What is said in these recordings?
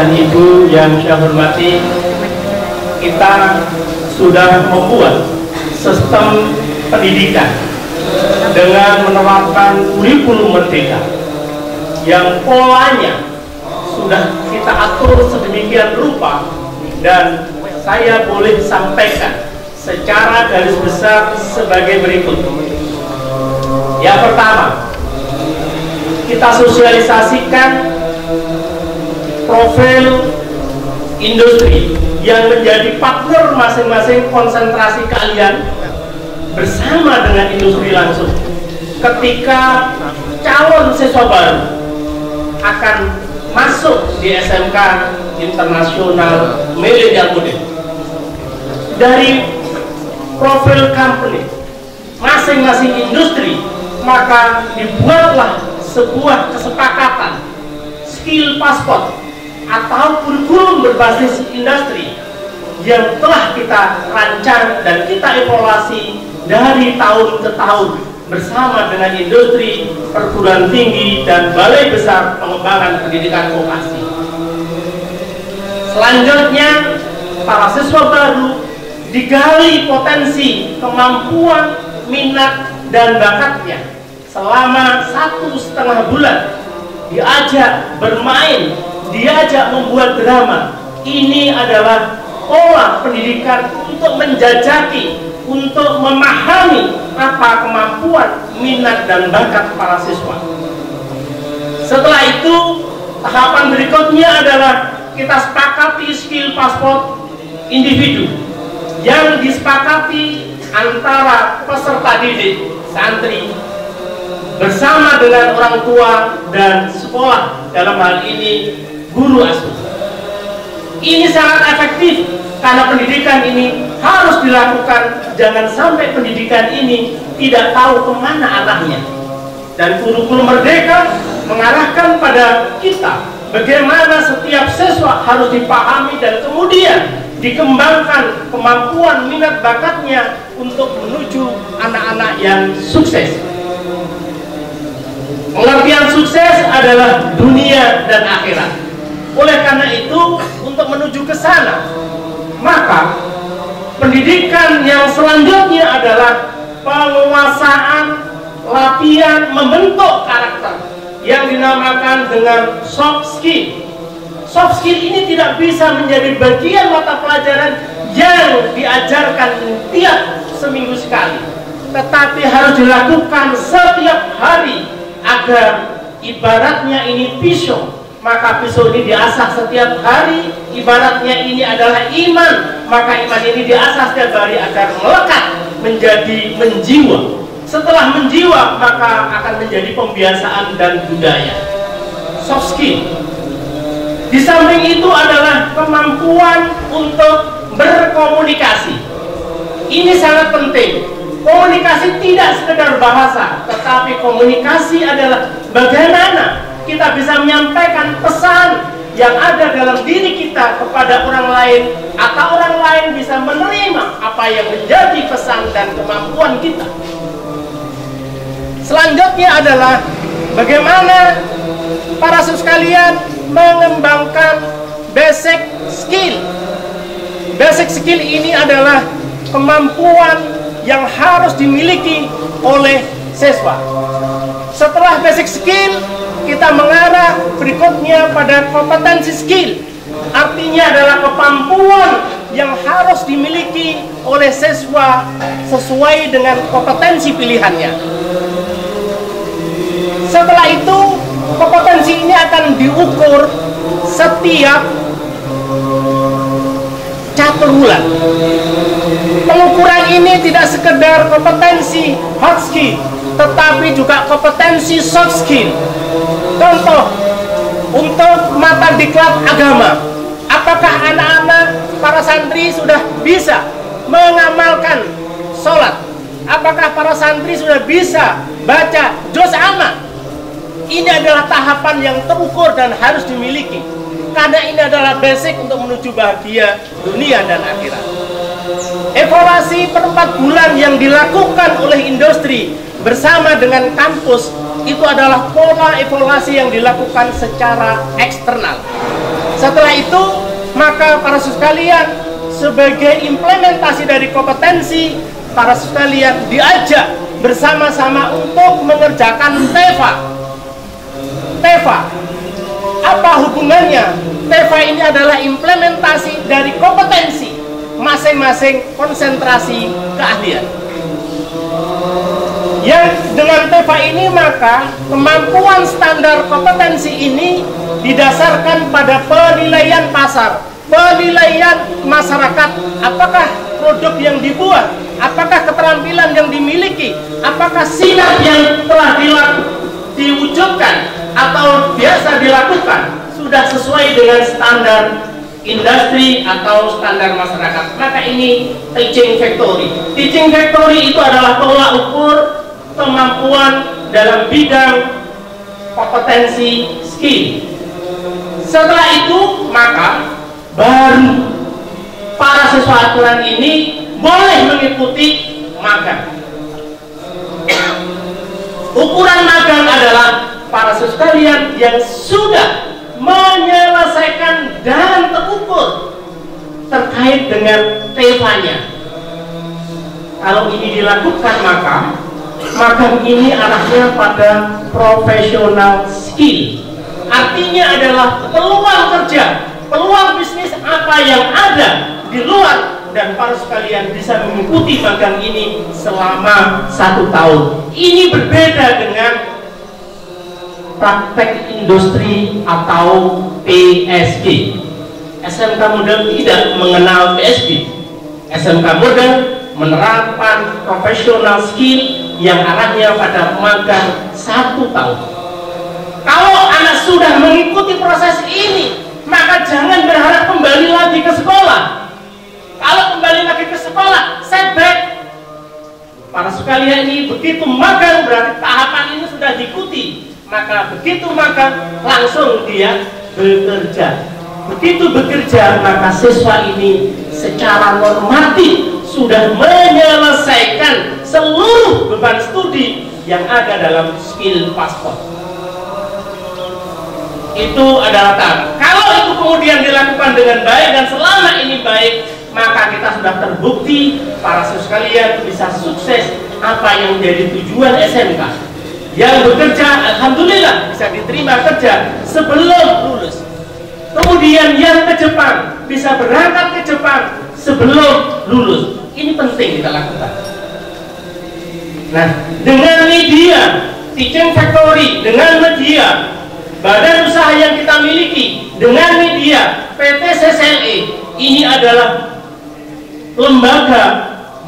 dan Ibu yang saya hormati, kita sudah membuat sistem pendidikan dengan menerapkan kurikulum merdeka yang polanya sudah kita atur sedemikian rupa, dan saya boleh sampaikan secara garis besar sebagai berikut. Yang pertama, kita sosialisasikan profil industri yang menjadi partner masing-masing konsentrasi kalian bersama dengan industri langsung. Ketika calon siswa baru akan masuk di SMK Internasional Millennial Model, dari profil company masing-masing industri, maka dibuatlah sebuah kesepakatan skill passport atau kurikulum berbasis industri yang telah kita rancang dan kita evaluasi dari tahun ke tahun bersama dengan industri, perguruan tinggi, dan Balai Besar Pengembangan Pendidikan Vokasi. Selanjutnya, para siswa baru digali potensi, kemampuan, minat, dan bakatnya selama 1,5 bulan. Diajak bermain, diajak membuat drama. Ini adalah pola pendidikan untuk menjajaki, untuk memahami apa kemampuan, minat, dan bakat para siswa. Setelah itu, tahapan berikutnya adalah kita sepakati skill passport individu yang disepakati antara peserta didik, santri, bersama dengan orang tua dan sekolah, dalam hal ini guru asuh. Ini sangat efektif karena pendidikan ini harus dilakukan, jangan sampai pendidikan ini tidak tahu kemana arahnya. Dan kurikulum merdeka mengarahkan pada kita bagaimana setiap siswa harus dipahami dan kemudian dikembangkan kemampuan, minat, bakatnya untuk menuju anak-anak yang sukses. Pengertian sukses adalah dunia dan akhirat. Oleh karena itu, untuk menuju ke sana, maka pendidikan yang selanjutnya adalah penguasaan, latihan, membentuk karakter yang dinamakan dengan soft skill. Soft skill ini tidak bisa menjadi bagian mata pelajaran yang diajarkan tiap seminggu sekali, tetapi harus dilakukan setiap hari agar ibaratnya ini pisau, maka pisau ini diasah setiap hari. Ibaratnya ini adalah iman, maka iman ini diasah setiap hari agar melekat menjadi menjiwa. Setelah menjiwa, maka akan menjadi pembiasaan dan budaya. Soft skill. Di samping itu adalah kemampuan untuk berkomunikasi. Ini sangat penting. Komunikasi tidak sekedar bahasa, tetapi komunikasi adalah bagaimana kita bisa menyampaikan pesan yang ada dalam diri kita kepada orang lain, atau orang lain bisa menerima apa yang menjadi pesan dan kemampuan kita. Selanjutnya adalah bagaimana para siswa sekalian mengembangkan basic skill. Basic skill ini adalah kemampuan yang harus dimiliki oleh siswa. Setelah basic skill, kita mengarah berikutnya pada kompetensi skill. Artinya adalah kemampuan yang harus dimiliki oleh siswa sesuai dengan kompetensi pilihannya. Setelah itu, kompetensi ini akan diukur setiap catur bulan. Pengukuran ini tidak sekedar kompetensi hard skill, tetapi juga kompetensi soft skill. Contoh, untuk mata diklat agama, apakah anak-anak para santri sudah bisa mengamalkan sholat? Apakah para santri sudah bisa baca juz amma? Ini adalah tahapan yang terukur dan harus dimiliki, karena ini adalah basic untuk menuju bahagia dunia dan akhirat. Evaluasi per 4 bulan yang dilakukan oleh industri bersama dengan kampus itu adalah pola evaluasi yang dilakukan secara eksternal. Setelah itu, maka para sekalian sebagai implementasi dari kompetensi, para sekalian diajak bersama-sama untuk mengerjakan TEFA. TEFA, apa hubungannya? TEFA ini adalah implementasi dari kompetensi masing-masing konsentrasi keahlian. Yang dengan TEFA ini maka kemampuan standar kompetensi ini didasarkan pada penilaian pasar, penilaian masyarakat, apakah produk yang dibuat, apakah keterampilan yang dimiliki, apakah sinar yang telah diwujudkan atau biasa dilakukan sudah sesuai dengan standar industri atau standar masyarakat. Maka ini teaching factory. Teaching factory itu adalah tolak ukur kemampuan dalam bidang kompetensi skill. Setelah itu maka baru para siswa aturan ini boleh mengikuti magang. Ukuran magang adalah para siswa sekalian yang sudah menyelesaikan dan terukur terkait dengan TEFA-nya. Kalau ini dilakukan maka magang ini arahnya pada professional skill. Artinya adalah peluang kerja, peluang bisnis apa yang ada di luar, dan para sekalian bisa mengikuti magang ini selama 1 tahun. Ini berbeda dengan praktek industri atau PSG. SMK Model tidak mengenal PSG. SMK Model menerapkan professional skill yang arahnya pada magang 1 tahun. Kalau anak sudah mengikuti proses ini, maka jangan berharap kembali lagi ke sekolah. Kalau kembali lagi ke sekolah, setback. Para sekalian ini begitu magang berarti tahapan ini sudah diikuti. Maka begitu magang langsung dia bekerja. Begitu bekerja maka siswa ini secara normatif sudah menyelesaikan seluruh beban studi yang ada dalam skill passport. Itu adalah tahap. Kalau itu kemudian dilakukan dengan baik dan selama ini baik, maka kita sudah terbukti para siswa sekalian bisa sukses apa yang menjadi tujuan SMK. Yang bekerja, alhamdulillah bisa diterima kerja sebelum lulus. Kemudian yang ke Jepang bisa berangkat ke Jepang sebelum lulus. Ini penting kita lakukan. Nah, dengan media teaching factory, dengan media badan usaha yang kita miliki, dengan media PT CCLE, ini adalah lembaga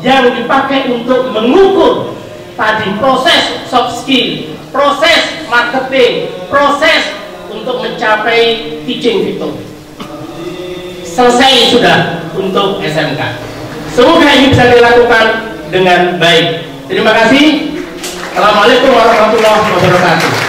yang dipakai untuk mengukur tadi proses soft skill, proses marketing, proses untuk mencapai teaching factory. Selesai sudah untuk SMK. Semoga ini bisa dilakukan dengan baik. Terima kasih. Assalamualaikum warahmatullahi wabarakatuh.